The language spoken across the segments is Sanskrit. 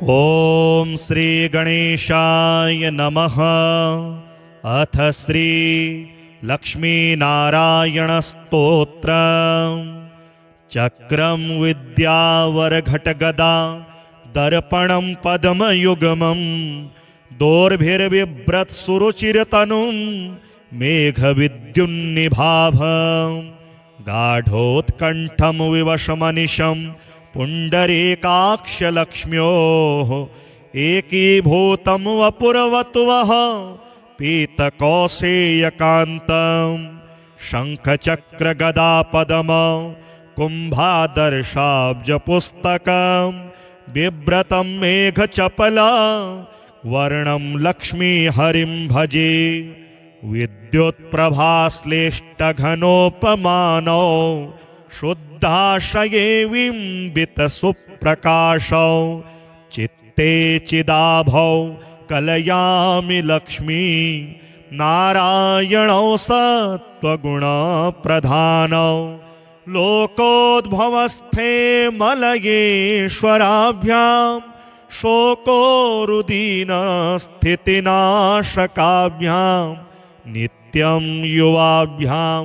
ओम श्री गणेशाय नमः। अथ श्री लक्ष्मीनारायण स्तोत्र। चक्रम विद्यावरघटगदा दर्पणं पद्मयुग्मं दोर्भिर्बिभ्रत्सुरुचिरतनुं मेघविद्युन्निभाभं गाढोत्कण्ठं विवशमनिशं पुण्डरीकाक्षलक्ष्म्योः एकीभूतं वपुरवतुवः पीतकौसेयकान्तं शङ्खचक्रगदापदम कुम्भादर्शाब्जपुस्तकं बिभ्रतं मेघचपला वर्णं लक्ष्मीहरिं भजे। विद्युत्प्रभाश्लेष्टघनोपमानौ शुद्धाशये बिम्बितसुप्रकाशौ चित्ते चिदाभौ कलयामि लक्ष्मी नारायणौ सत्त्वगुणप्रधानौ लोकोद्भवस्थे मलयेश्वराभ्यां शोकोरुदीनस्थितिनाशकाभ्यां नित्यं युवाभ्यां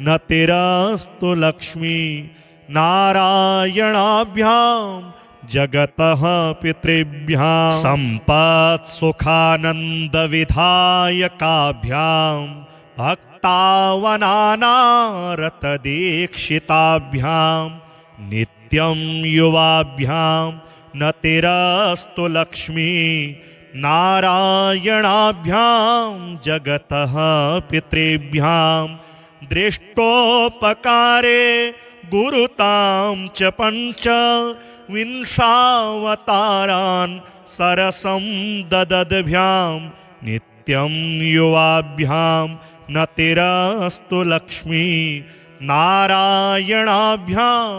नतिरस्तु लक्ष्मी नारायणाभ्यां जगतः पितृभ्यां सम्पत्सुखानन्दविधायकाभ्यां भक्तावनानारतदीक्षिताभ्यां नित्यं युवाभ्यां नतिरस्तु लक्ष्मी नारायणाभ्यां जगतः पितृभ्यां दृष्टोपकारे गुरुतां च पञ्च विंशावतारान् सरसं ददद्भ्यां नित्यं युवाभ्यां नतिरस्तु लक्ष्मी नारायणाभ्यां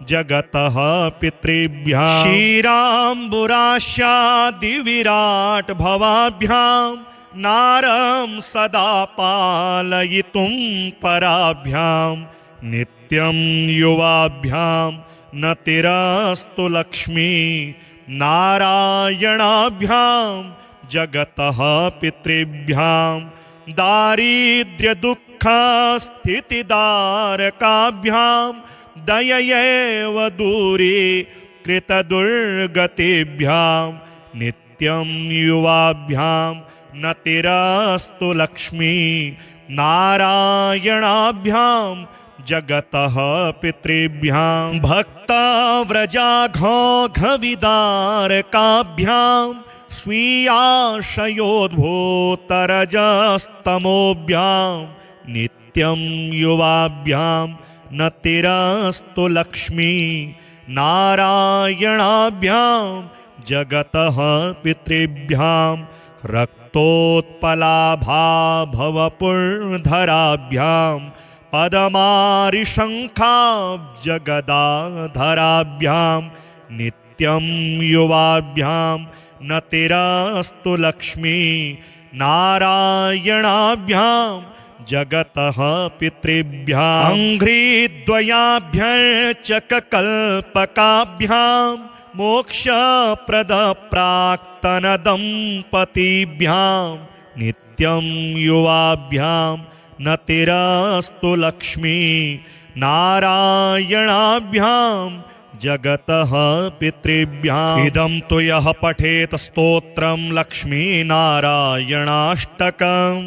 जगतः पितृभ्यां क्षीराम्बुरास्यादिविराट् भवाभ्यां नारं सदा पालयितुं पराभ्यां नित्यं युवाभ्यां नतिरस्तु लक्ष्मी नारायणाभ्यां जगतः पितृभ्यां दारिद्र्यदुःखस्थितिदारकाभ्यां दययैव दूरी कृतदुर्गतिभ्यां नित्यं युवाभ्यां नतिरस्तु लक्ष्मी नारायणाभ्यां जगतः पितृभ्यां भक्तव्रजाघोघविदारकाभ्यां स्वीयाशयोद्भूतरजस्तमोभ्यां नित्यं युवाभ्यां नतिरस्तु लक्ष्मी नारायणाभ्यां जगतः पितृभ्यां रक्तोत्पलाभाभवपूर्णधराभ्यां पदमारिशङ्खाब्जगदाधराभ्यां नित्यं युवाभ्यां नतिरस्तु लक्ष्मी नारायणाभ्यां जगतः पितृभ्यां अङ्घ्रिद्वयाभ्यर्चककल्पकाभ्यां मोक्षप्रदप्राक्तनदम्पतिभ्यां नित्यं युवाभ्यां नतिरस्तु लक्ष्मी नारायणाभ्यां जगतः पितृभ्याम् इदं तु यः पठेत स्तोत्रं लक्ष्मीनारायणाष्टकम्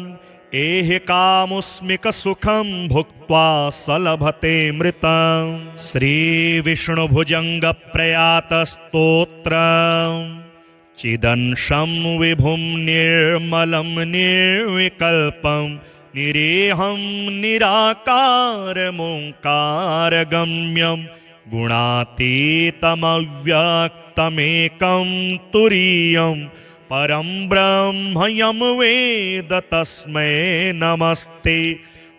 एहि कामुस्मिकसुखं भुक्त्वा सलभते मृतं। श्रीविष्णुभुजङ्गप्रयातस्तोत्रम् चिदंशं विभुं निर्मलं निर्विकल्पं निरेहं निराकारमोङ्कारगम्यं गुणातीतमव्यक्तमेकं तुरीयं परं ब्रह्म यं वेद तस्मै नमस्ते।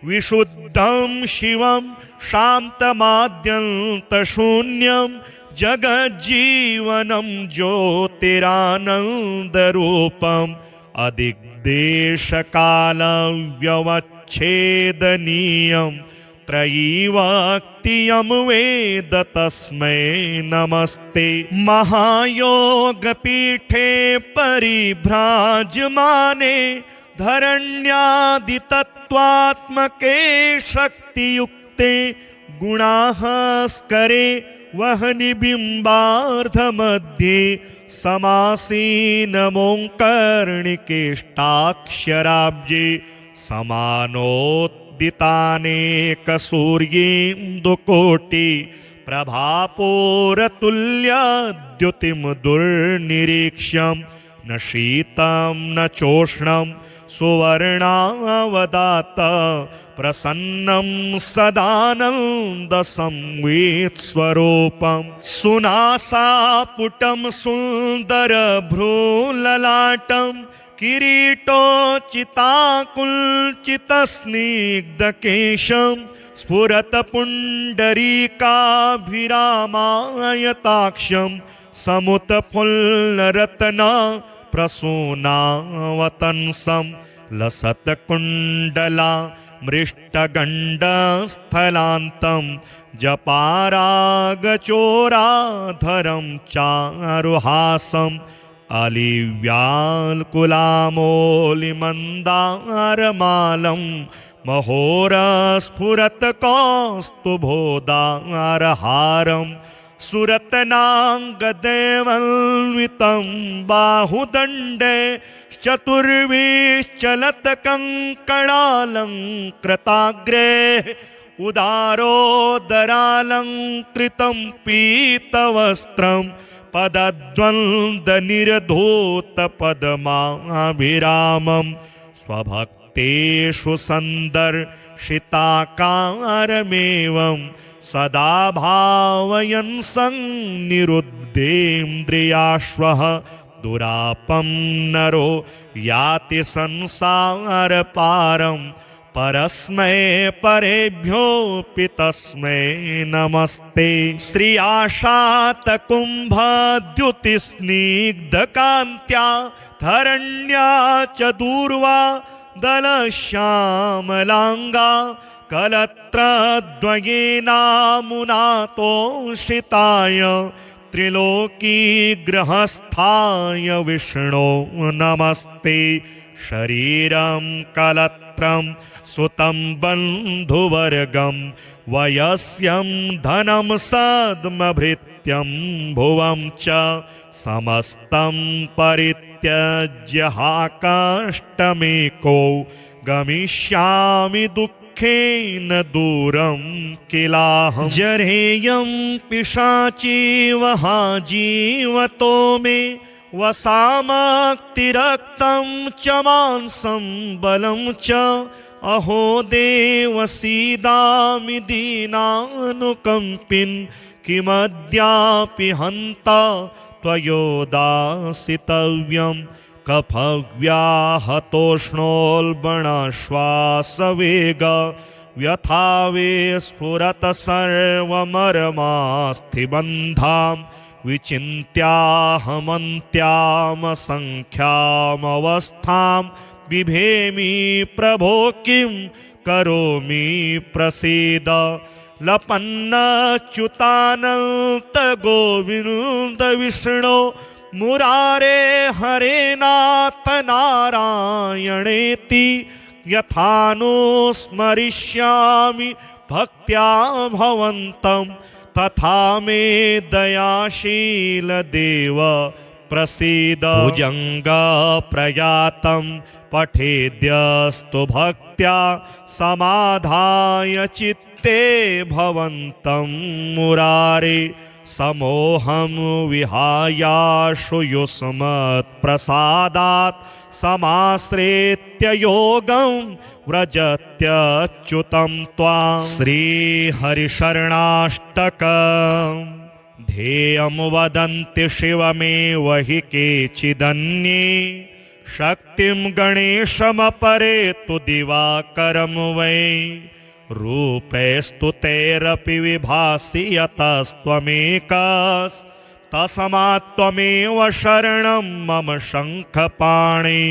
विशुद्धं शिवं शान्तमाद्यन्तशून्यं जगज्जीवनं ज्योतिरानन्दरूपम् अदिग्देशकालव्यवच्छेदनीयं त्रयीवक्तियं वेद तस्मै नमस्ते। महायोगपीठे परिभ्राजमाने धरण्यादितत्त्वात्मके शक्तियुक्ते गुणास्करे वह्निबिम्बार्धमध्ये समासीनमोङ्कर्णिकेष्टाक्षराब्जे समानोद्दितानेकसूर्येन्दुकोटि प्रभापूरतुल्यद्युतिं दुर्निरीक्ष्यं न शीतं न चोष्णं सुवर्णावदात प्रसन्नं सदानन्दसंवित्स्वरूपं सुनासापुटं सुन्दरभ्रूललाटं किरीटोचिताकुञ्चितस्निग्धकेशं स्फुरतपुण्डरीकाभिरामायताक्षं समुत्फुल्लरत्ना प्रसूनावतंसं लसत्कुण्डला मृष्टगण्डस्थलान्तं जपारागचोराधरं चारुहासम् अलिव्याल्कुलामोलिमन्दारमालं महोरस्फुरत्कौस्तुभोदारहारं सुरत्नाङ्गदेवन्वितं बाहुदण्डे चतुर्विश्चलत्कङ्कणालङ्कृताग्रे उदारोदरालङ्कृतं पीतवस्त्रं पदद्वन्द्वनिर्धूतपद्माभिरामं स्वभक्तेषु सन्दर्शिताकारमेवं सदा भावयन् संनिरुद्धेन्द्रियाश्वः दुरापं नरो याति संसारपारं परस्मै परेभ्योऽपि तस्मै नमस्ते। श्रियाशातकुम्भद्युतिस्निग्धकान्त्या धरण्या च दूर्वा दलश्यामलाङ्गा कलत्रद्वयेनामुनातोषिताय त्रिलोकीगृहस्थाय विष्णो नमस्ते। शरीरं कलत्रं सुतं बन्धुवर्गं वयस्यं धनं सद्मभृत्यं भुवं च समस्तं परित्यज्य हा कष्टमेको गमिष्यामि दुःखेन दूरं किलाहं। जरेयं पिशाचीव हा जीवतो मे वसामक्तिरक्तं च मांसं बलं च अहो देव सीदामि दीनानुकम्पिन् किमद्यापि हन्ता त्वयोदासितव्यं कफव्याहतोष्णोल्बणश्वासवेग व्यथावे स्फुरत सर्वमर्मास्थिबन्धां विचिन्त्याहमन्त्यामसङ्ख्यामवस्थां बिभेमि प्रभो किं करोमि प्रसीद। लपन्नच्युतानन्त गोविन्द विष्णो मुरारे हरे नाथ नारायणेति यथानुस्मरिष्यामि भक्त्या भवन्तं तथा मे दयाशील देव प्रसीद। भुजङ्गप्रयातं पठेद्यस्तु भक्त्या समाधाय चित्ते भवन्तं मुरारे समोहं विहायाशु युष्मत्प्रसादात् समाश्रित्य योगं व्रजत्यच्युतं त्वां। श्रीहरिशरणाष्टकम् ध्येयं वदन्ति शिवमेव हि केचिदन्ये शक्तिं गणेशमपरे तु दिवाकरं वै रूपैस्तुतैरपि विभासि यतस्त्वमेकस्तस्मात्त्वमेव शरणं मम शङ्खपाणि।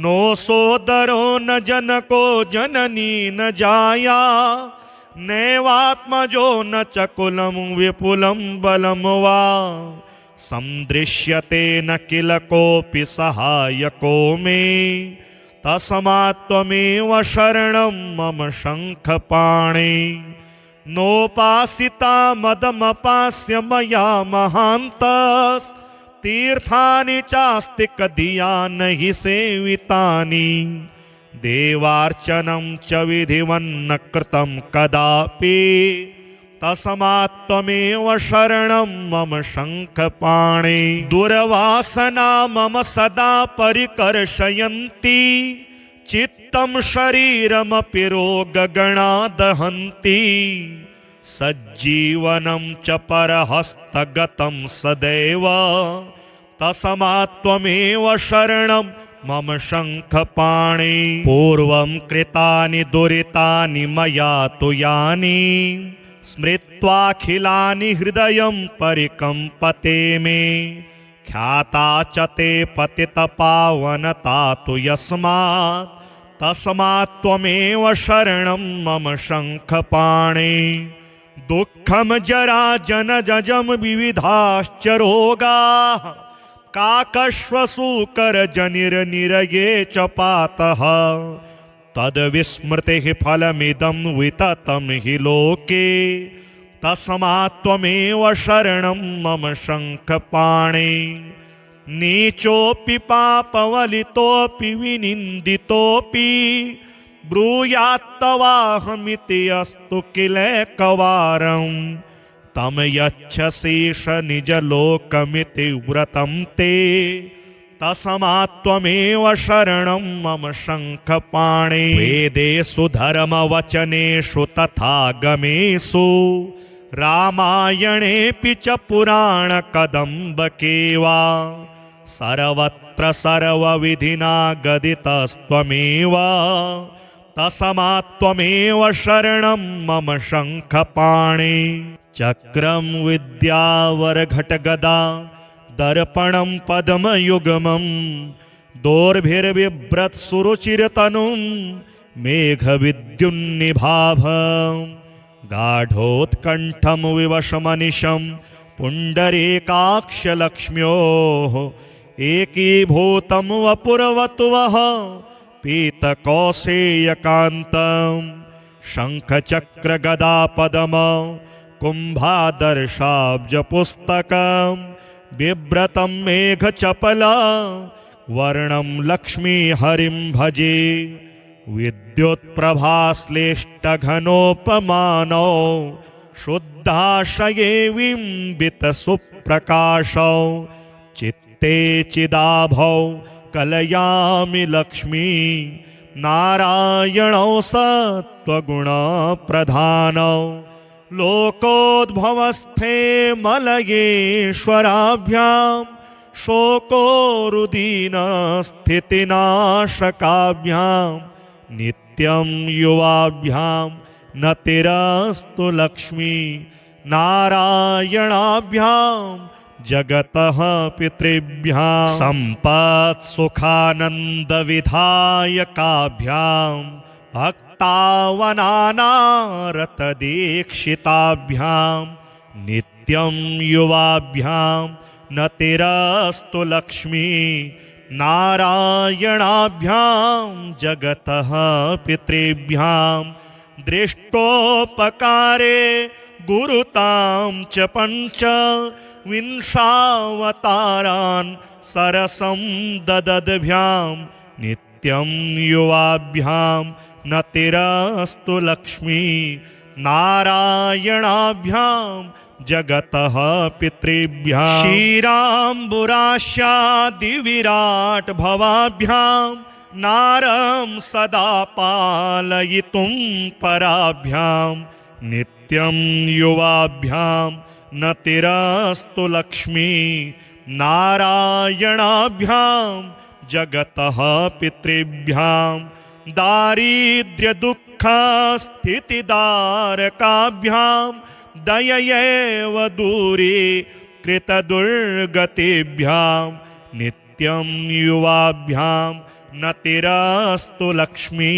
नो सोदरो न जनको जननी न जाया नैवात्मजो न च कुलं विपुलं बलं वा सन्दृश्यते न किल कोऽपि सहायको मे तस्मात् त्वमेव शरणं मम शङ्खपाणे नोपासिता मदमपास्य मया महान्तस् तीर्थानि चास्तिकधिया नहि सेवितानि देवार्चनं च विधिवन्न कृतं कदापि तस्मात् त्वमेव शरणं मम शङ्खपाणे दुर्वासना मम सदा परिकर्षयन्ति चित्तं शरीरमपि रोगगणा दहन्ति सज्जीवनं च परहस्तगतं सदैव तस्मात् त्वमेव शरणं मम शङ्खपाणे पूर्वं कृतानि दुरितानि मया तु यानि स्मृत्वाखिलानि हृदयं परिकम्पते मे ख्याता च ते पतितपावनता तु यस्मात् तस्मात् त्वमेव शरणं मम शङ्खपाणे दुःखं जरा जनजं विविधाश्च रोगाः काकश्वसूकरजनिर्निरये च पातः तद्विस्मृतिः फलमिदं विततं हि लोके तस्मात् त्वमेव शरणं मम शङ्खपाणे नीचोऽपि पापवलितोऽपि विनिन्दितोऽपि ब्रूयात्तवाहमिति अस्तु किलैकवारं तं यच्छसीष निजलोकमिति व्रतं ते तस्मात् त्वमेव शरणं मम शङ्खपाणे वेदेषु धर्मवचनेषु तथागमेषु रामायणेऽपि च पुराणकदम्बके वा सर्वत्र सर्वविधिना गदितस्त्वमेव तस्मात् त्वमेव शरणं मम शङ्खपाणे चक्रं विद्यावरघटगदा दर्पणं पद्मयुग्मं दोर्भिर्बिभ्रत्सुरुचिरतनुं मेघविद्युन्निभाभं गाढोत्कण्ठं विवशमनिशं पुण्डरीकाक्षलक्ष्म्योः एकीभूतं वपुरवतुवः पीतकौसेयकान्तं शङ्खचक्रगदापदम कुम्भादर्शाब्जपुस्तकं बिभ्रतं मेघचपला वर्णं लक्ष्मीहरिं भजे विद्युत्प्रभाश्लेष्टघनोपमानौ शुद्धाशये बिम्बितसुप्रकाशौ चित्ते चिदाभौ कलयामि लक्ष्मी नारायणौ सत्त्वगुणप्रधानौ लोकोद्भवस्थे मलयेश्वराभ्यां शोकोरुदीनस्थितिनाशकाभ्यां नित्यं युवाभ्यां नतिरस्तु लक्ष्मी नारायणाभ्यां जगतः पितृभ्यां सम्पत्सुखानन्दविधायकाभ्यां भक्तावनानारतदीक्षिताभ्यां नित्यं युवाभ्यां नतिरस्तु लक्ष्मी नारायणाभ्यां जगतः पितृभ्यां दृष्टोपकारे गुरुतां च पञ्च विंशावतारान् सरसं ददद्भ्यां नित्यं युवाभ्यां नतिरस्तु लक्ष्मी नारायणाभ्यां जगतः पितृभ्यां क्षीराम्बुरास्यादिविराट् भवाभ्यां नारं सदा पालयितुं पराभ्यां नित्यं युवाभ्यां नतिरस्तु लक्ष्मी नारायणाभ्यां जगतः पितृभ्यां दारिद्र्यदुःखस्थितिदारकाभ्यां दययैव दूरी कृतदुर्गतिभ्यां नित्यं युवाभ्यां नतिरस्तु लक्ष्मी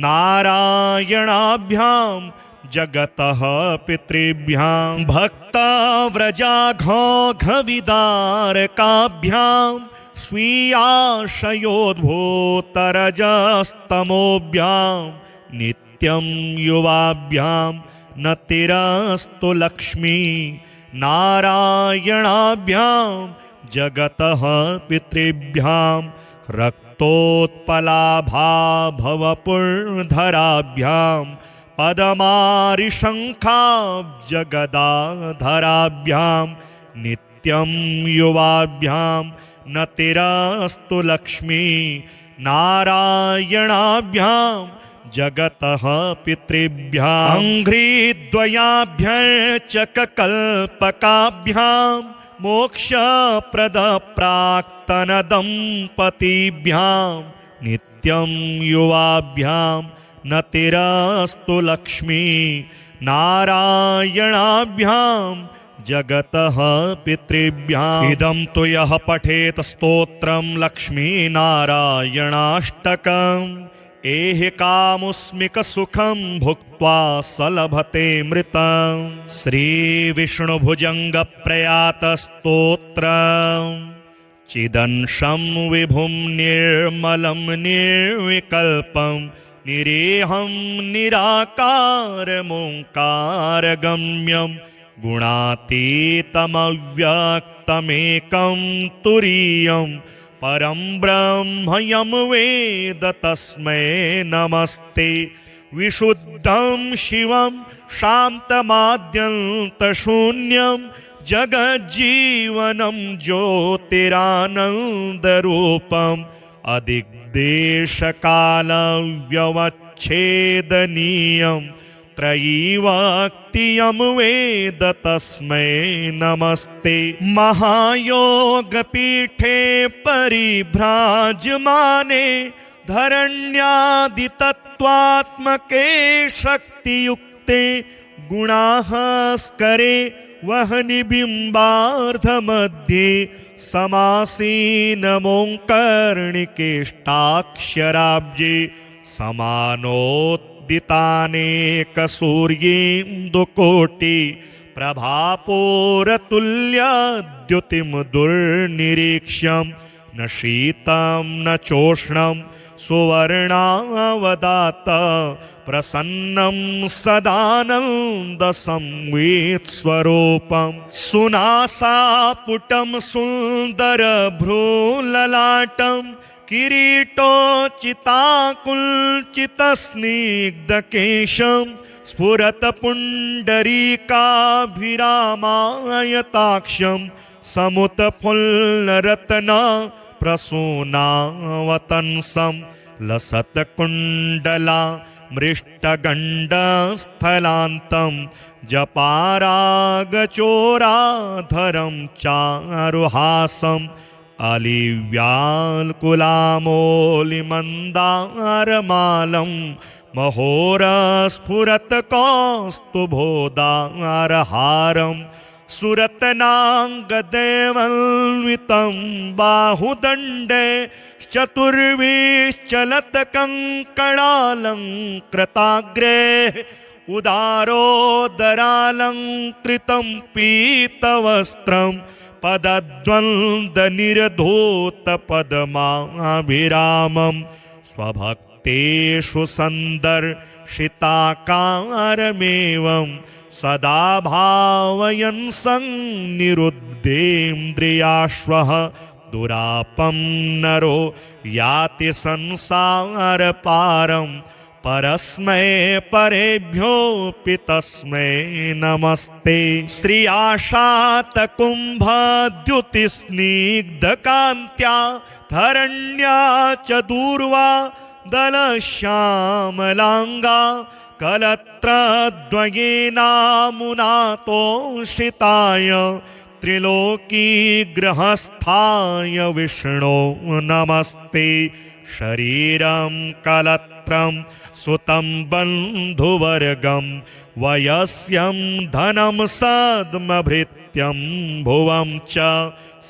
नारायणाभ्यां जगतः पितृभ्यां भक्ताव्रजाघोघविदारकाभ्यां स्वीयाशयोद्भूतरजस्तमोभ्यां नित्यं युवाभ्यां नतिरस्तु लक्ष्मी नारायणाभ्यां जगतः पितृभ्यां रक्तोत्पलाभाभवपुर्धराभ्यां पदमारिशङ्खाब्जगदाधराभ्यां नित्यं युवाभ्यां नतिरस्तु लक्ष्मी नारायणाभ्यां जगतः पितृभ्यां अङ्घ्रिद्वयाभ्यर्चककल्पकाभ्यां मोक्षप्रदप्राक्तनदम्पतिभ्यां नित्यं युवाभ्यां नतिरस्तु लक्ष्मी नारायणाभ्यां जगतः पितृभ्याम् इदं तु यः पठेत स्तोत्रं लक्ष्मीनारायणाष्टकम् एहि कामुस्मिकसुखं भुक्त्वा स लभते मृतम् श्रीविष्णुभुजङ्गप्रयातस्तोत्रम् चिदंशं विभुं निर्मलं निर्विकल्पं निरेहं निराकारमोङ्कारगम्यं गुणातीतमव्यक्तमेकं तुरीयं परं ब्रह्म यं वेद तस्मै नमस्ते विशुद्धं शिवं शान्तमाद्यन्तशून्यं जगज्जीवनं ज्योतिरानन्दरूपम् अधिग्देशकालव्यवच्छेदनीयं त्रयीवाक्तियं वेद तस्मै नमस्ते महायोगपीठे परिभ्राजमाने धरण्यादितत्त्वात्मके शक्तियुक्ते गुणास्करे वह्निबिम्बार्धमध्ये समासीनमोङ्कर्णिकेष्टाक्षराब्जे समानोद्दितानेकसूर्येन्दुकोटि प्रभापूरतुल्यद्युतिं दुर्निरीक्ष्यं न शीतं न चोष्णं सुवर्णावदात प्रसन्नं सदानन्दसंवित्स्वरूपं सुनासापुटं सुन्दरभ्रूललाटं किरीटोचिताकुल्चितस्निग्धकेशं स्फुरत्पुण्डरीकाभिरामायताक्षं समुत्फुल्लरत्न प्रसूनावतंसं लसत्कुण्डला मृष्टगण्डस्थलान्तं जपारागचोराधरं चारुहासम् अलिव्याल्कुलामोलिमन्दारमालं महोरस्फुरत्कौस्तुभोदारहारं सुरत्नाङ्गदेवन्वितं बाहुदण्डे चतुर्विश्चलत्कङ्कणालङ्कृताग्रे उदारोदरालङ्कृतं पीतवस्त्रं पदद्वन्द्वनिर्धूतपद्माभिरामं स्वभक्तेषु सन्दर्शिताकारमेवं सदा भावयन् सन्निरुद्धेन्द्रियाश्वः दुरापं नरो याति संसारपारं परस्मै परेभ्योऽपि तस्मै नमस्ते श्री आशातकुम्भद्युतिस्निग्धकान्त्या धरण्या च दूर्वा दलश्यामलाङ्गा कलत्रद्वयेनामुनातोषिताय त्रिलोकीगृहस्थाय विष्णो नमस्ते शरीरं कलत्रं सुतं बन्धुवर्गं वयस्यं धनं सद्मभृत्यं भुवं च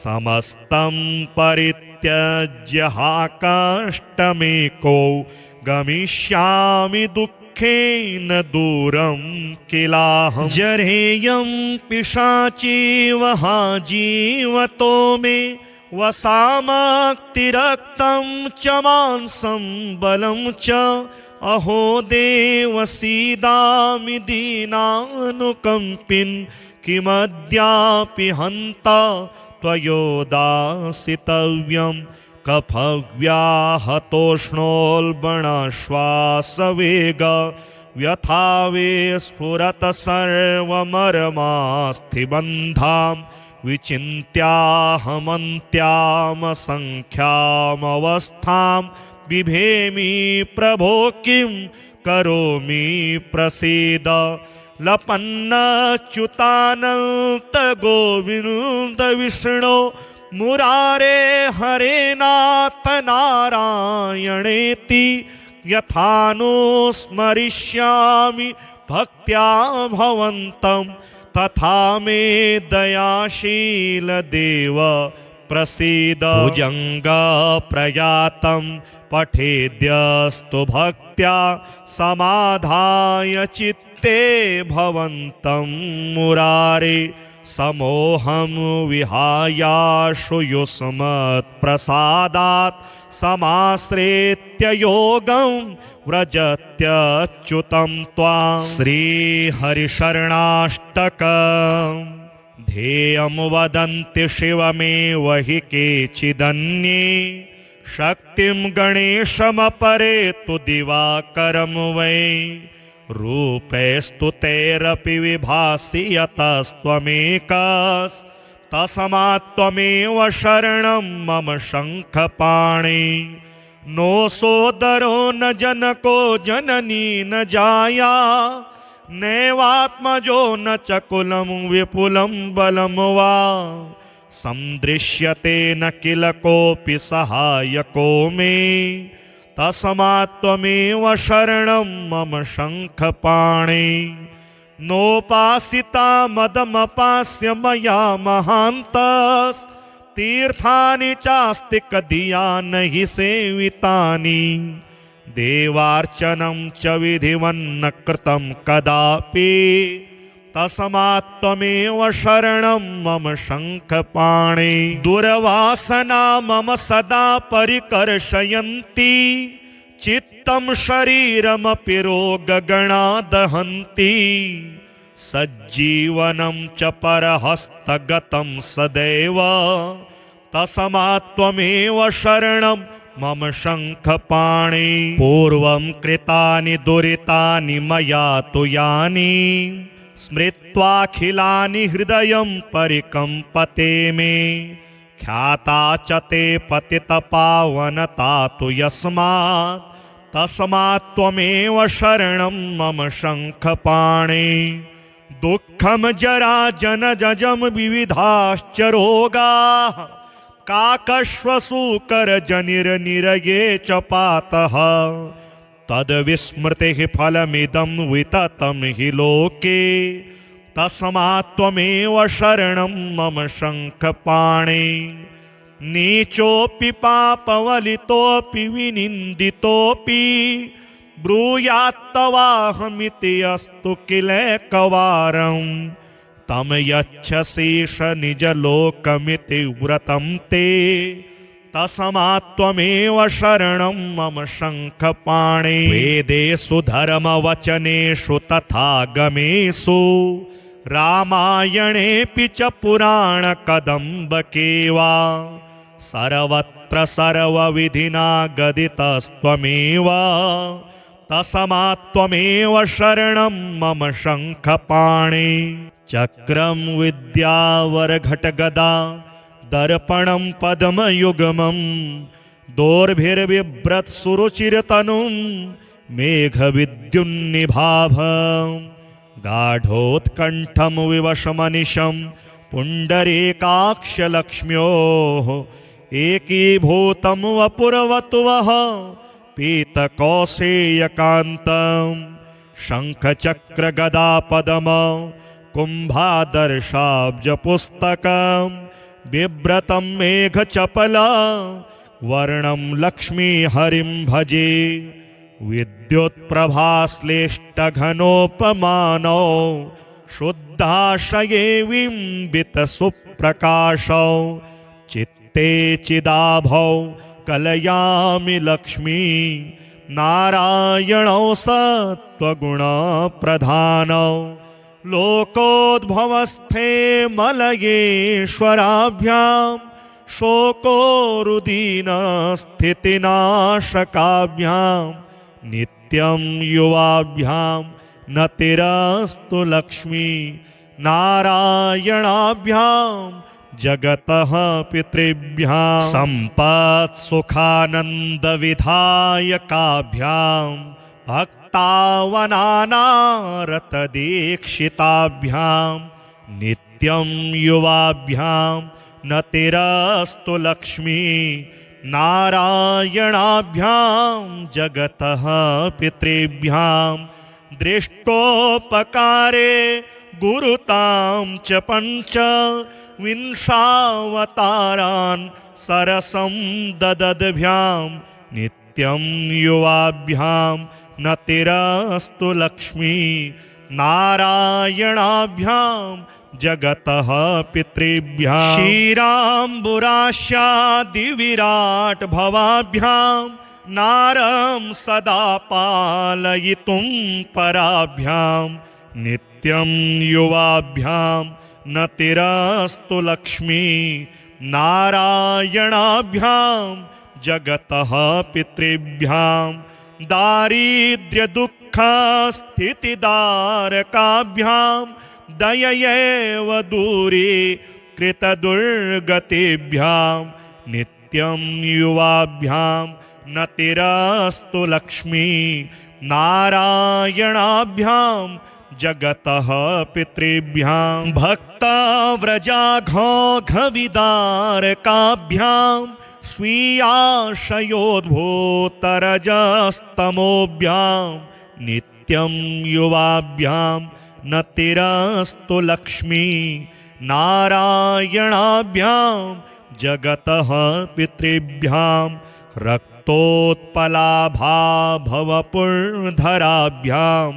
समस्तं परित्यज्य हा कष्टमेको गमिष्यामि दुःख दुःखेन दूरं किलाहं जरेयं पिशाचीव हा जीवतो मे वसामक्तिरक्तं च मांसं बलं च अहो देव सीदामि दीनानुकम्पिन् किमद्यापि हन्ता त्वयोदासितव्यं कफव्याहतोष्णोल्बणश्वासवेग व्यथावे स्फुरत सर्वमर्मास्थिबन्धां विचिन्त्याहमन्त्यामसङ्ख्यामवस्थां बिभेमि प्रभो किं करोमि प्रसीद लपन्नच्युतानन्त गोविन्द विष्णो मुरारे हरे नाथ नारायणेति यथानुस्मरिष्यामि भक्त्या भवन्तं तथा मे दयाशील देव प्रसीद भुजंग प्रयातं पठेद्यस्तु भक्त्या समाधाय चित्ते भवन्तं मुरारे समोहं विहायाशु युष्मत्प्रसादात् समाश्रित्य योगं व्रजत्यच्युतं त्वां श्रीहरिशरणाष्टकम् ध्येयं वदन्ति शिवमेव हि केचिदन्ये शक्तिं गणेशमपरे तु दिवाकरं वै रूपैस्तुतैरपि विभासि यतस्त्वमेकस्तस्मात्त्वमेव शरणं मम शङ्खपाणि नो सोदरो न जनको जननी न जाया नैवात्मजो न च कुलं विपुलं बलं वा सन्दृश्यते न किल कोऽपि सहायको मे तस्मात्त्वमेव शरणं मम शङ्खपाणि नोपासिता मदमपास्य मया महान्तस्तीर्थानि चास्ति कधिया न हि सेवितानि देवार्चनं च विधिवन्न कृतं कदापि तस्मात्त्वमेव शरणं मम शङ्खपाणि दुर्वासना मम सदा परिकर्षयन्ति चित्तं शरीरमपि रोगगणा दहन्ति सज्जीवनं च परहस्तगतं सदैव तस्मात्त्वमेव शरणं मम शङ्खपाणि पूर्वं कृतानि दुरितानि मया तु यानि स्मृत्वाखिलानि हृदयं परिकम्पते मे ख्याता च ते पतितपावनता तु यस्मात् तस्मात्त्वमेव शरणं मम शङ्खपाणि दुःखं जरा जनजं विविधाश्च रोगाः काकश्वसूकरजनिर्निरये च पातः तद्विस्मृतिः फलमिदं विततं हि लोके तस्मात्त्वमेव शरणं मम शङ्खपाणि नीचोऽपि पापवलितोऽपि विनिन्दितोऽपि ब्रूयात्तवाहमिति अस्तु किलैकवारं तं यच्छसीष निजलोकमिति व्रतं ते तस्मात्त्वमेव शरणं मम शङ्खपाणि वेदेषु धर्मवचनेषु तथागमेषु रामायणेऽपि च पुराणकदम्बके वा सर्वत्र सर्वविधिना गदितस्त्वमेव तस्मात्त्वमेव शरणं मम शङ्खपाणि चक्रं विद्यावरघटगदा दर्पणं पद्मयुग्मं दोर्भिर्बिभ्रत्सुरुचिरतनुं मेघविद्युन्निभाभं गाढोत्कण्ठं विवशमनिशं पुण्डरीकाक्षलक्ष्म्योः एकीभूतं वपुरवतुवः पीतकौसेयकान्तं शङ्खचक्रगदापदम कुम्भादर्शाब्जपुस्तकं बिभ्रतं मेघचपला वर्णं लक्ष्मीहरिं भजे विद्युत्प्रभाश्लेष्टघनोपमानौ शुद्धाशये बिम्बितसुप्रकाशौ चित्ते चिदाभौ कलयामि लक्ष्मी नारायणौ सत्त्वगुणप्रधानौ लोकोद्भवस्थे मलयेश्वराभ्यां शोकोरुदीनस्थितिनाशकाभ्यां नित्यं युवाभ्यां नतिरस्तु लक्ष्मी नारायणाभ्यां जगतः पितृभ्यां सम्पत्सुखानन्दविधायकाभ्यां भक्तावनानारतदीक्षिताभ्यां नित्यं युवाभ्यां नतिरस्तु लक्ष्मी नारायणाभ्यां जगतः पितृभ्यां दृष्टोपकारे गुरुतां च पञ्च विंशावतारान् सरसं ददद्भ्यां नित्यं युवाभ्यां नतिरस्तु लक्ष्मी नारायणाभ्यां जगतः पितृभ्यां क्षीराम्बुरास्यादिविराट् भवाभ्यां नारं सदा पालयितुं पराभ्यां नित्यं युवाभ्यां नतिरस्तु लक्ष्मी नारायणाभ्यां जगतः पितृभ्यां दारिद्र्यदुःखस्थितिदारकाभ्यां दययैव दूरी कृतदुर्गतिभ्यां नित्यं युवाभ्यां नतिरस्तु लक्ष्मी नारायणाभ्यां जगतः पितृभ्यां भक्तव्रजाघोघविदारकाभ्यां स्वीयाशयोद्भूतरजस्तमोभ्यां नित्यं युवाभ्यां नतिरस्तु लक्ष्मी नारायणाभ्यां जगतः पितृभ्यां रक्तोत्पलाभाभवपुर्धराभ्यां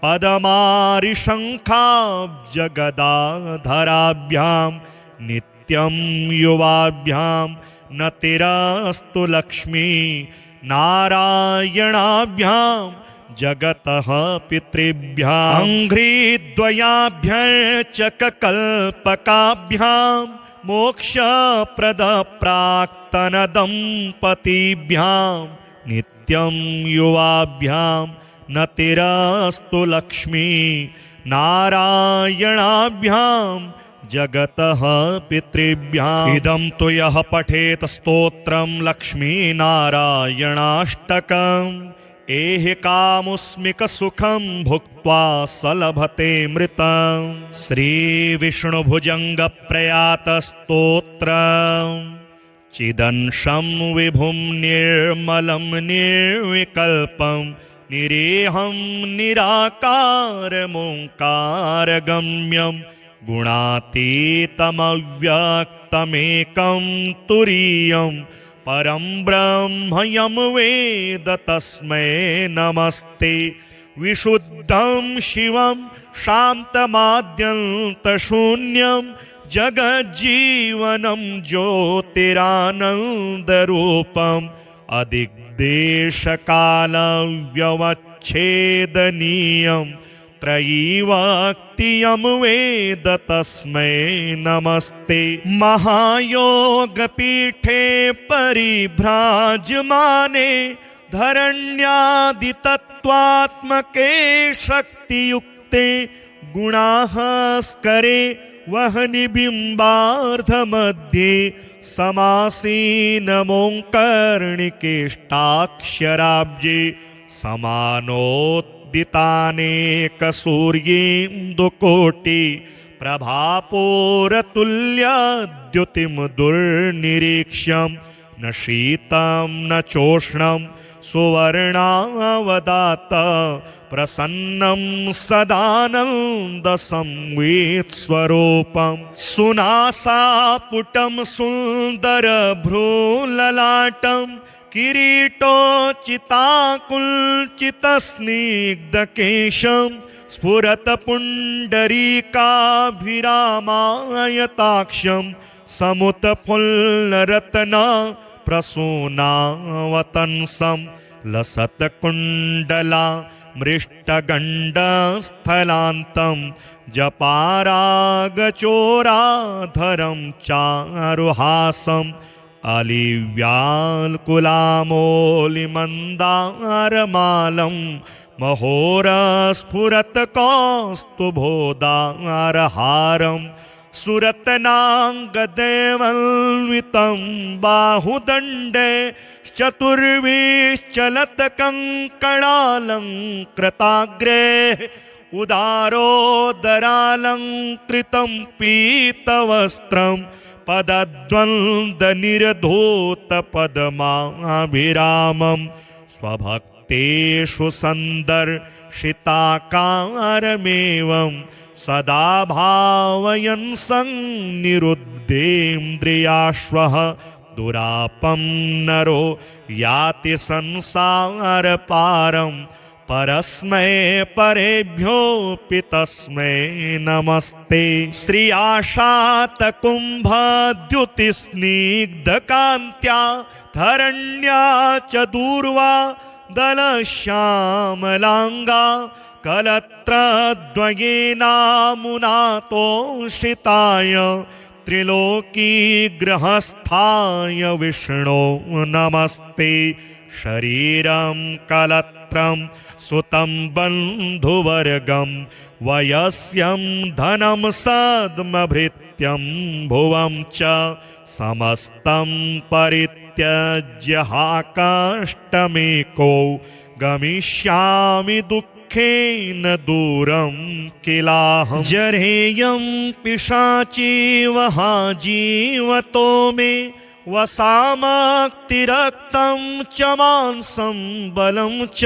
पदमारिशङ्खाब्जगदाधराभ्यां नित्यं युवाभ्यां नतिरस्तु लक्ष्मी नारायणाभ्यां जगतः पितृभ्यां अङ्घ्रिद्वयाभ्यर्चककल्पकाभ्यां मोक्षप्रदप्राक्तनदम्पतीभ्यां नित्यं युवाभ्यां नतिरस्तु लक्ष्मी नारायणाभ्यां जगतः पितृभ्यां इदं तु यः पठेत स्तोत्रं लक्ष्मीनारायणाष्टकम् एहि कामुस्मिकसुखं भुक्त्वा स लभते मृतं श्रीविष्णुभुजङ्गप्रयातस्तोत्रम् चिदंशं विभुं निर्मलं निर्विकल्पं निरेहं निराकारमोङ्कारगम्यं गुणातीतमव्यक्तमेकं तुरीयं परं ब्रह्म यं वेद तस्मै नमस्ते विशुद्धं शिवं शान्तमाद्यन्तशून्यं जगज्जीवनं ज्योतिरानन्दरूपम् अदिग्देशकालव्यवच्छेदनीयं त्रयीवाक्तियं वेद तस्मै नमस्ते महायोगपीठे परिभ्राजमाने धरण्यादितत्त्वात्मके शक्तियुक्ते गुणास्करे वह्निबिम्बार्धमध्ये समासीनमोङ्कर्णिकेष्टाक्षराब्जे समानोद्दितानेकसूर्येन्दुकोटि प्रभापूरतुल्यद्युतिं दुर्निरीक्ष्यं न शीतं न चोष्णं सुवर्णावदात प्रसन्नं सदानन्दसंवित्स्वरूपं सुनासापुटं सुन्दरभ्रूललाटं किरीटोचिताकुल्चितस्निग्धकेशं स्फुरत्पुण्डरीकाभिरामायताक्षं समुत्फुल्लरत्ना प्रसूनावतंसं लसत्कुण्डला मृष्टगण्डस्थलान्तं जपारागचोराधरं चारुहासम् अलिव्याल्कुलामोलिमन्दारमालं महोरस्फुरत्कौस्तुभोदारहारं सुरत्नाङ्गदेवन्वितं बाहुदण्डे चतुर्विश्चलत्कङ्कणालङ्कृताग्रे उदारोदरालङ्कृतं पीतवस्त्रं पदद्वन्द्वनिर्धूतपद्माभिरामं स्वभक्तेषु सन्दर्शिताकारमेवं सदा भावयन् सन्निरुद्धेन्द्रियाश्वः दुरापं नरो याति संसारपारं परस्मै परेभ्योऽपि तस्मै नमस्ते। श्री आशातकुम्भद्युतिस्निग्धकान्त्या धरण्या च दूर्वा दलश्यामलाङ्गा कलत्रद्वयेनामुनातोषिताय त्रिलोकीगृहस्थाय विष्णो नमस्ते। शरीरं कलत्रं सुतं बन्धुवर्गं वयस्यं धनं सद्मभृत्यं भुवं च समस्तं परित्यज्य हा कष्टमेको गमिष्यामि दुःखेन दूरं किलाहं। जरेयं पिशाचीव हा जीवतो मे वसामक्तिरक्तं च मांसं बलं च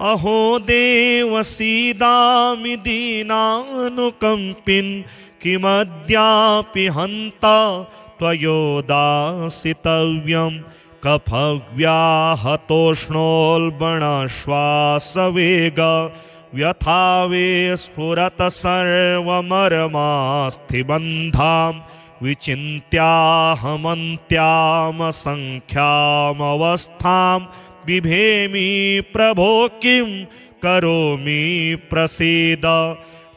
अहो देव सीदामि दीनानुकम्पिन् किमद्यापि हन्ता त्वयोदासितव्यं कफव्याहतोष्णोल्बणश्वासवेग व्यथावे स्फुरत सर्वमर्मास्थिबन्धां विचिन्त्याहमन्त्यामसङ्ख्यामवस्थां बिभेमि प्रभो किं करोमि प्रसीद।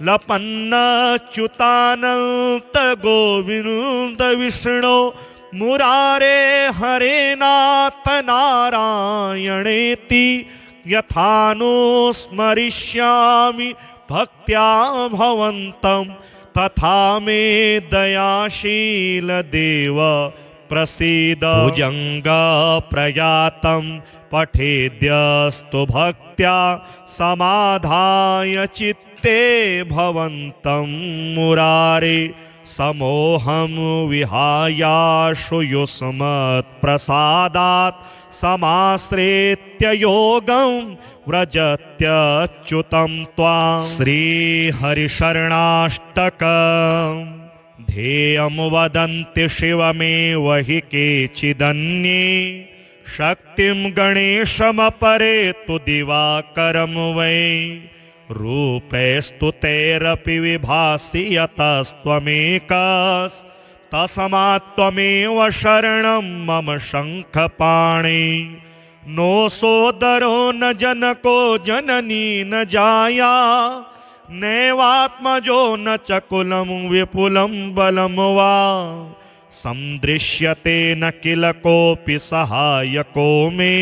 लपन्नच्युतानन्त गोविन्द विष्णो मुरारे हरे नाथ नारायणेति यथानुस्मरिष्यामि भक्त्या भवन्तं तथा मे दयाशील देव प्रसीद। भुजङ्गप्रयातं पठेद्यस्तु भक्त्या समाधाय चित्ते भवन्तं मुरारे समोहं विहायाशु युष्मत्प्रसादात् समाश्रित्य योगं व्रजत्यच्युतं त्वां। श्रीहरिशरणाष्टकम् ध्येयं वदन्ति शिवमेव हि केचिदन्ये शक्तिं गणेशमपरे तु दिवाकरं वै रूपैस्तुतैरपि विभासि यतस्त्वमेकस्तस्मात्त्वमेव शरणं मम शङ्खपाणि। नो सोदरो न जनको जननी न जाया नैवात्मजो न च कुलं विपुलं बलं वा सन्दृश्यते न किल कोऽपि सहायको मे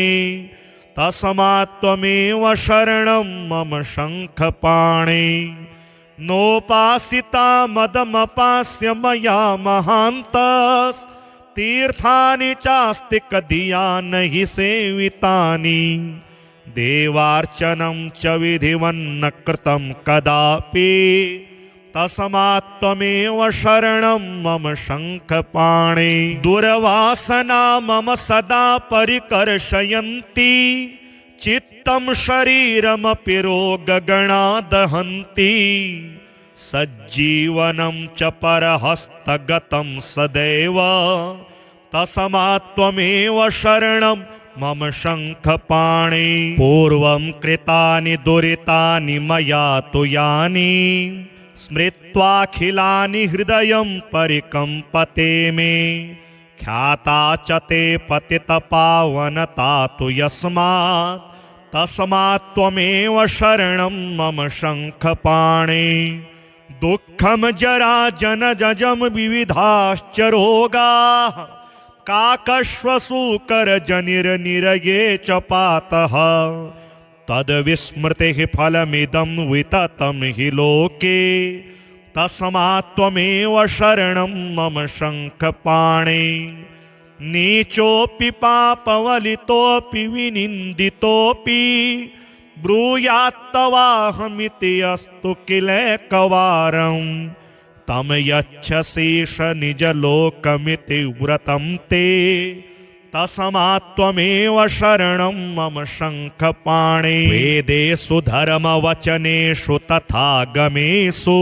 तस्मात्त्वमेव शरणं मम शङ्खपाणि। नोपासिता मदमपास्य मया महान्तस्तीर्थानि चास्ति कधिया न हि सेवितानि देवार्चनं च विधिवन्न कृतं कदापि तस्मात्त्वमेव शरणं मम शङ्खपाणि। दुर्वासना मम सदा परिकर्षयन्ति चित्तं शरीरमपि रोगगणा दहन्ति सज्जीवनं च परहस्तगतं सदैव तस्मात्त्वमेव शरणं मम शङ्खपाणि पूर्वं कृतानि दुरितानि मया तु यानि स्मृत्वाखिलानि हृदयं परिकम्पते मे ख्याता च ते पतितपावनता तु यस्मात् तस्मात् त्वमेव शरणं मम शङ्खपाणि दुःखं जरा जनजं विविधाश्च रोगाः काकश्वसूकरजनिर्निरये च पातः तद्विस्मृतिः फलमिदं विततं हि लोके तस्मात् त्वमेव शरणं मम शङ्खपाणि नीचोऽपि पापवलितोऽपि विनिन्दितोऽपि ब्रूयात्तवाहमिति अस्तु किलैकवारं तं यच्छसीष निजलोकमिति व्रतं ते तस्मात् त्वमेव शरणं मम शङ्खपाणि वेदेषु धर्मवचनेषु तथा गमेषु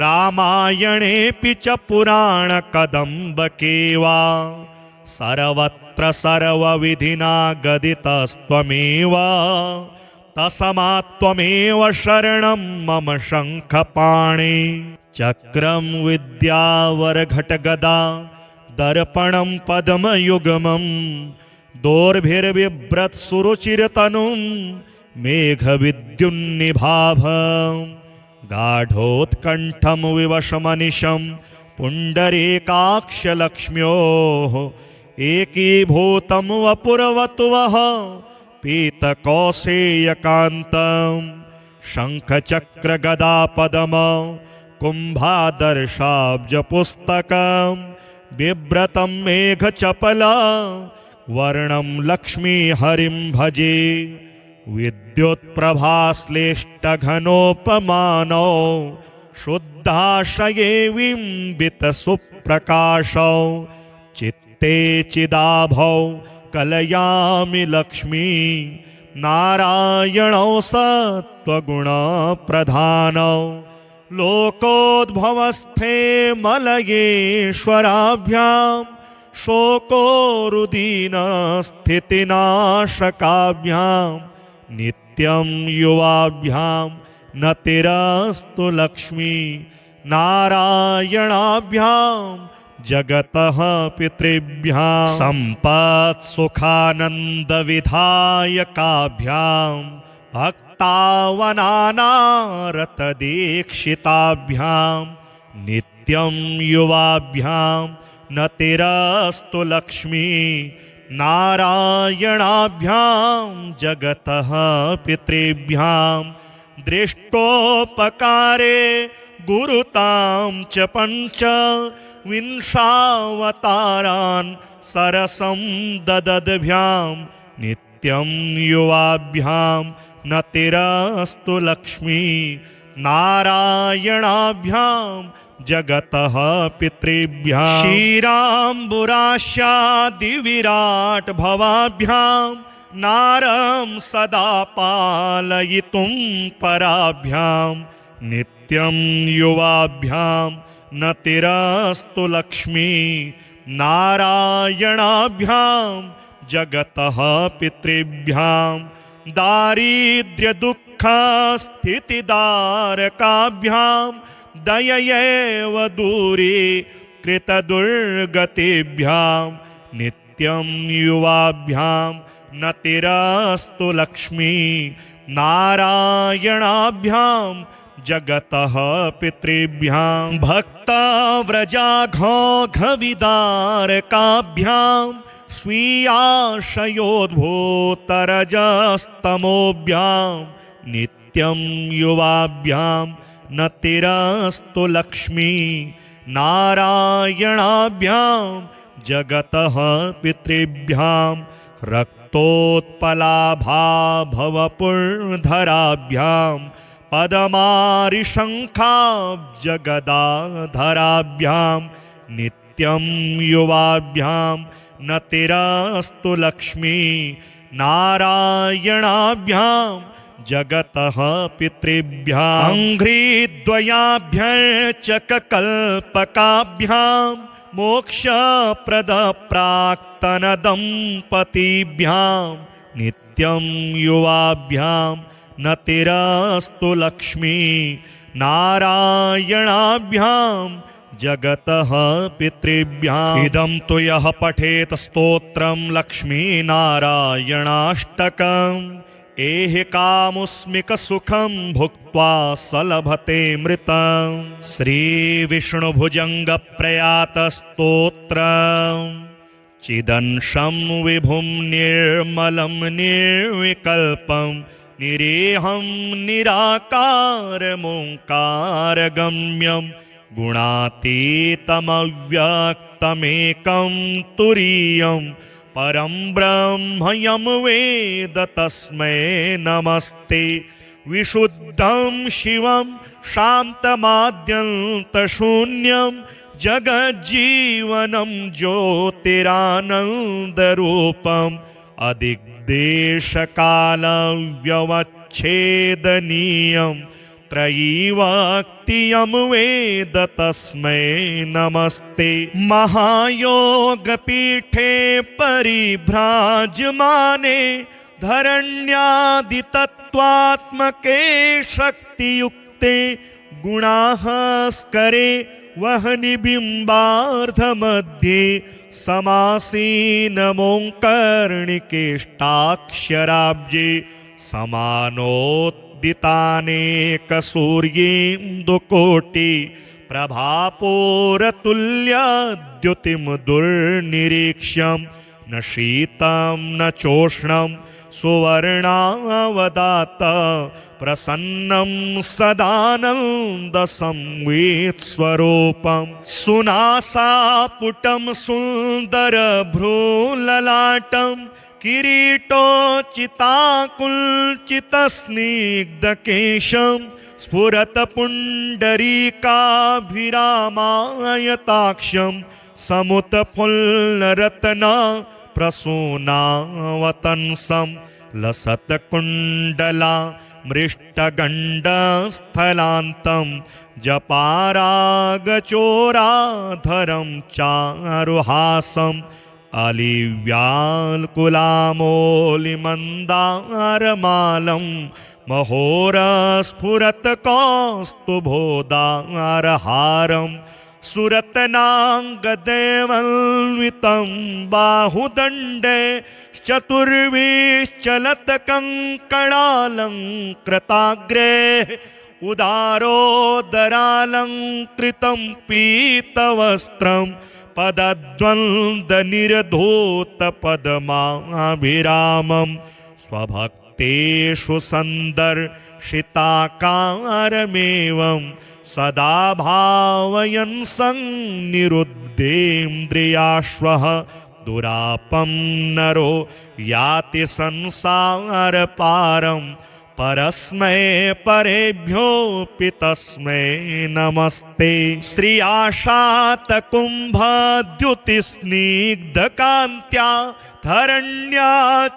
रामायणेऽपि च पुराणकदम्बके वा सर्वत्र सर्वविधिना गदितस्त्वमेव तस्मात् त्वमेव शरणं मम शङ्खपाणि चक्रं विद्यावरघटगदा दर्पणं पद्मयुग्मं दोर्भिर्बिभ्रत्सुरुचिरतनुं मेघविद्युन्निभाभं गाढोत्कण्ठं विवशमनिशं पुण्डरीकाक्षलक्ष्म्योः एकीभूतं वपुरवतुवः पीतकौसेयकान्तं शङ्खचक्रगदापदम कुम्भादर्शाब्जपुस्तकं बिभ्रतं मेघचपला वर्णं लक्ष्मीहरिं भजे विद्युत्प्रभाश्लेष्टघनोपमानौ शुद्धाशये बिम्बितसुप्रकाशौ चित्ते चिदाभौ कलयामि लक्ष्मी नारायणौ सत्त्वगुणप्रधानौ लोकोद्भवस्थे मलयेश्वराभ्यां शोकोरुदीनस्थितिनाशकाभ्यां नित्यं युवाभ्यां नतिरस्तु लक्ष्मी नारायणाभ्यां जगतः पितृभ्यां सम्पत्सुखानन्दविधायकाभ्यां भक्तावनानारतदीक्षिताभ्यां नित्यं युवाभ्यां नतिरस्तु लक्ष्मी नारायणाभ्यां जगतः पितृभ्यां दृष्टोपकारे गुरुतां च पञ्च विंशावतारान् सरसं ददद्भ्यां नित्यं युवाभ्यां नतिरस्तु लक्ष्मी नारायणाभ्यां जगतः पितृभ्यां क्षीराम्बुरास्यादिविराट् भवाभ्यां नारं सदा पालयितुं पराभ्यां नित्यं युवाभ्यां नतिरस्तु लक्ष्मी नारायणाभ्यां जगतः पितृभ्यां दारिद्र्यदुःखस्थितिदारकाभ्यां दययैव दूरी कृतदुर्गतिभ्यां नित्यं युवाभ्यां नतिरस्तु लक्ष्मी नारायणाभ्यां जगतः पितृभ्यां भक्तव्रजाघोघविदारकाभ्यां स्वीयाशयोद्भूतरजस्तमोभ्यां नित्यं युवाभ्यां नतिरस्तु लक्ष्मी नारायणाभ्यां जगतः पितृभ्यां रक्तोत्पलाभाभवपुर्धराभ्यां पदमारिशङ्खाब्जगदाधराभ्यां नित्यं युवाभ्यां नतिरस्तु लक्ष्मी नारायणाभ्यां जगतः पितृभ्यां अङ्घ्रिद्वयाभ्यर्चककल्पकाभ्यां मोक्षप्रदप्राक्तनदम्पतीभ्यां नित्यं युवाभ्यां नतिरस्तु लक्ष्मी नारायणाभ्यां जगतः पितृभ्याम् इदं तु यः पठेत स्तोत्रं लक्ष्मीनारायणाष्टकम् एहि कामुस्मिकसुखं भुक्त्वा सलभतेऽमृतम् श्रीविष्णुभुजङ्गप्रयातस्तोत्रम् चिदंशं विभुं निर्मलं निर्विकल्पं निरेहं निराकारमोङ्कारगम्यं गुणातीतमव्यक्तमेकं तुरीयं परं ब्रह्म यं वेद तस्मै नमस्ते विशुद्धं शिवं शान्तमाद्यन्तशून्यं जगज्जीवनं ज्योतिरानन्दरूपम् अदिग्देशकालव्यवच्छेदनीयं त्रयीवाक्तियं वेद तस्मै नमस्ते महायोगपीठे परिभ्राजमाने धरण्यादितत्त्वात्मके शक्तियुक्ते गुणास्करे वह्निबिम्बार्धमध्ये समासीनमोङ्कर्णिकेष्टाक्षराब्जे समानोद्दितानेकसूर्येन्दुकोटि प्रभापूरतुल्याद्युतिं दुर्निरीक्ष्यं न शीतं न चोष्णं सुवर्णावदात प्रसन्नं सदानन्दसंवित्स्वरूपं सुनासापुटं सुन्दरभ्रूललाटं किरीटोचिताकुल्चितस्निग्धकेशं स्फुरत्पुण्डरीकाभिरामायताक्षं समुत्फुल्लरत्ना प्रसूनावतंसं लसत्कुण्डला मृष्टगण्डस्थलान्तं जपारागचोराधरं चारुहासम् अलिव्याल्कुलामोलिमन्दारमालं महोरस्फुरत्कौस्तुभोदारहारं सुरत्नाङ्गदेवन्वितं बाहुदण्डे चतुर्विश्चलत्कङ्कणालङ्कृताग्रे उदारोदरालङ्कृतं पीतवस्त्रं पदद्वन्द्वनिर्धूतपद्माभिरामं स्वभक्तेषु सन्दर्शिताकारमेवं सदा भावयन् सन्निरुद्धेन्द्रियाश्वः दुरापं नरो याति संसारपारं परस्मै परेभ्योऽपि तस्मै नमस्ते श्री आशातकुम्भद्युतिस्निग्धकान्त्या धरण्या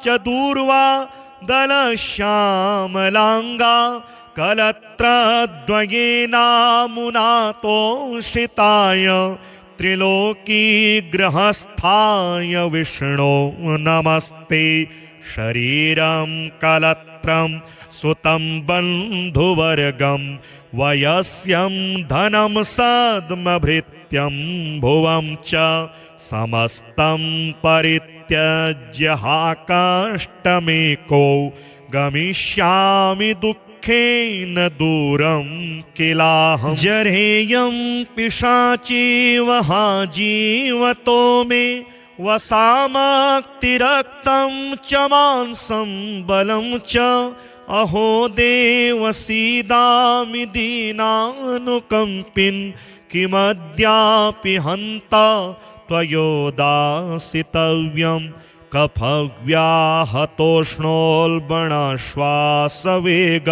च दूर्वा दलश्यामलाङ्गा कलत्रद्वयेनामुनातोषिताय त्रिलोकीग्रहस्थाय विष्णो नमस्ते शरीरं कलत्रं सुतं बन्धुवर्गं वयस्यं धनं सद्मभृत्यं भुवं च समस्तं परित्यज्य हाकाष्टमेको गमिष्यामि दुःखेन दूरं किलाहं जरेयं पिशाचीवः जीवतो मे वसामक्तिरक्तं च मांसं बलं च अहो देव सीदामि दीनानुकम्पिन् किमद्यापि हन्ता त्वयोदासितव्यं कफव्याहतोष्णोल्बणश्वासवेग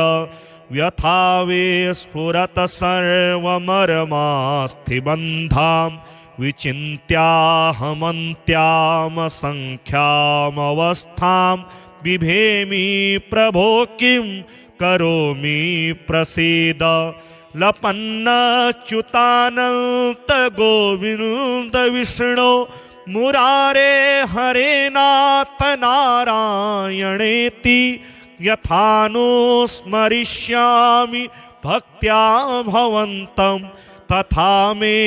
व्यथावे स्फुरत सर्वमर्मास्थिबन्धां विचिन्त्याहमन्त्यामसङ्ख्यामवस्थां बिभेमि प्रभो किं करोमि प्रसीद लपन्नच्युतानन्त गोविन्द विष्णो मुरारे हरे नाथ नारायणेति यथानुस्मरिष्यामि भक्त्या भवन्तं तथा मे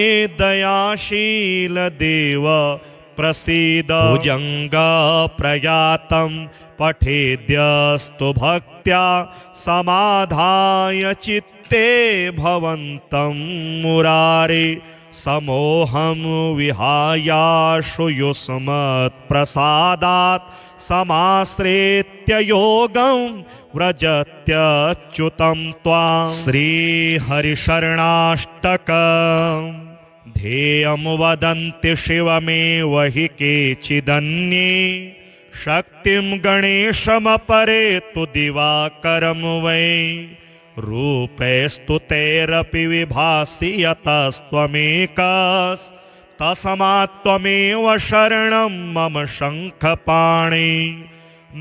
दयाशील देव प्रसीद। भुजंगा प्रयातं पठेद्यस्तु भक्त्या समाधाय चित्ते भवन्तं मुरारे समोहं विहायाशु युष्मत्प्रसादात् समाश्रित्य योगं व्रजत्यच्युतं त्वां। श्रीहरिशरणाष्टकम् ध्येयं वदन्ति शिवमेव हि केचिदन्ये शक्तिं गणेशमपरे तु दिवाकरं वै रूपैस्तुतैरपि विभासि यतस्त्वमेकस्तस्मात्त्वमेव शरणं मम शङ्खपाणि।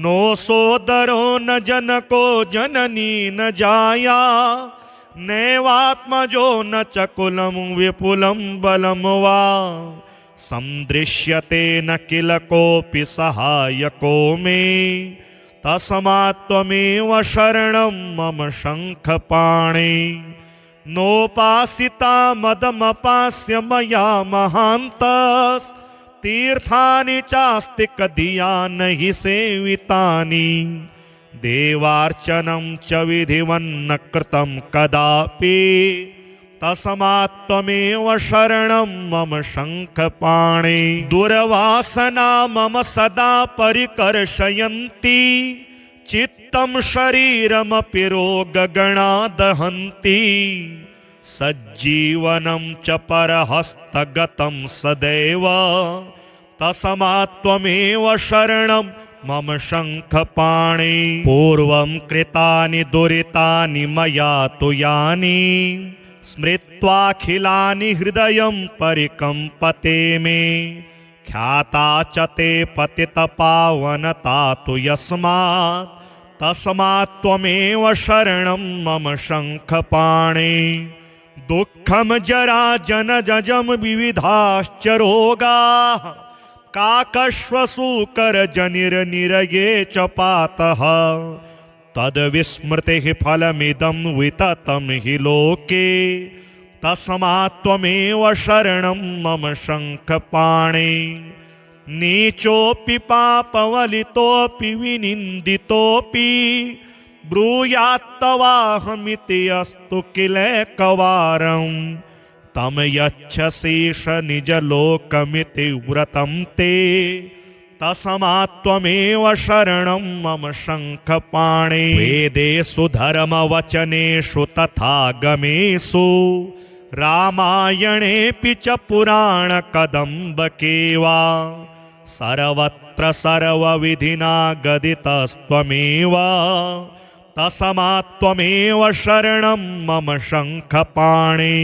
नो सोदरो न जनको जननी न जाया नैवात्मजो न च कुलं विपुलं बलं वा सन्दृश्यते न किल कोऽपि सहायको मे तस्मात्त्वमेव शरणं मम शङ्खपाणि। नोपासिता मदमपास्य मया महान्तस्तीर्थानि चास्ति कधिया न हि सेवितानि देवार्चनं च विधिवन्न कृतं कदापि तस्मात्त्वमेव शरणं मम शङ्खपाणि। दुर्वासना मम सदा परिकर्षयन्ति चित्तं शरीरमपि रोगगणा दहन्ति सज्जीवनं च परहस्तगतं सदैव तस्मात्त्वमेव शरणं मम शङ्खपाणि। पूर्वं कृतानि दुरितानि मया तु यानि स्मृत्वाखिलानि हृदयं परिकम्पते मे ख्याता च ते पतितपावनता तु यस्मात् तस्मात्त्वमेव शरणं मम शङ्खपाणि। दुःखं जरा जनजं विविधाश्च रोगाः काकश्वसूकरजनिर्निरये च पातः तद्विस्मृतिः फलमिदं विततं हि लोके तस्मात्त्वमेव शरणं मम शङ्खपाणि। नीचोऽपि पापवलितोऽपि विनिन्दितोऽपि ब्रूयात्तवाहमिति अस्तु किलैकवारं तं यच्छसीष निजलोकमिति व्रतं ते तस्मात्त्वमेव शरणं मम शङ्खपाणि। वेदेषु धर्मवचनेषु तथागमेषु रामायणेऽपि च पुराणकदम्बके वा सर्वत्र सर्वविधिना गदितस्त्वमेव तस्मात्त्वमेव शरणं मम शङ्खपाणि।